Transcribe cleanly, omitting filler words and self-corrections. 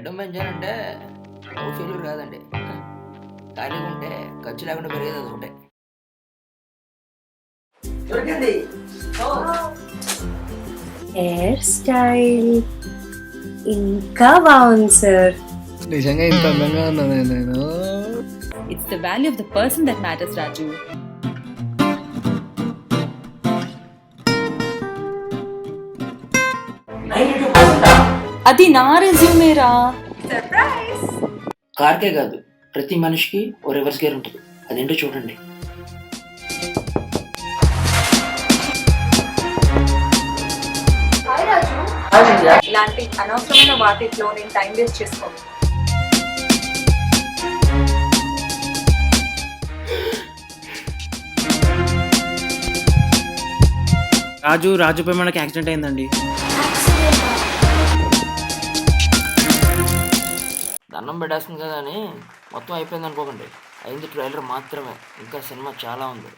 ఎడం పెంచాలంటే love failure కాదండి. ఖాళీగా ఉంటే ఖర్చు లేకుండా పెరిగేది అది ఒకటే. దొరికింది. హెయిర్ స్టైల్ ఇంకా బాగుంది సార్. నిజంగా ఇంత అందంగా ఉన్నాను నేను. It's the value of the person that matters, Raju. అది నా రెజ్యూమేరా. కార్కే కాదు, ప్రతి మనిషికి ఓ రివర్స్ గేర్ ఉంటుంది. అదేంటో చూడండి. ఇలాంటి అనవసరమైన వాటిలో నేను టైం వేస్ట్ చేసుకో. రాజుపై మనకి యాక్సిడెంట్ అయిందండి. దండం పెట్టేస్తుంది కదా అని మొత్తం అయిపోయింది అనుకోకండి. అయింది ట్రైలర్ మాత్రమే, ఇంకా సినిమా చాలా ఉంది.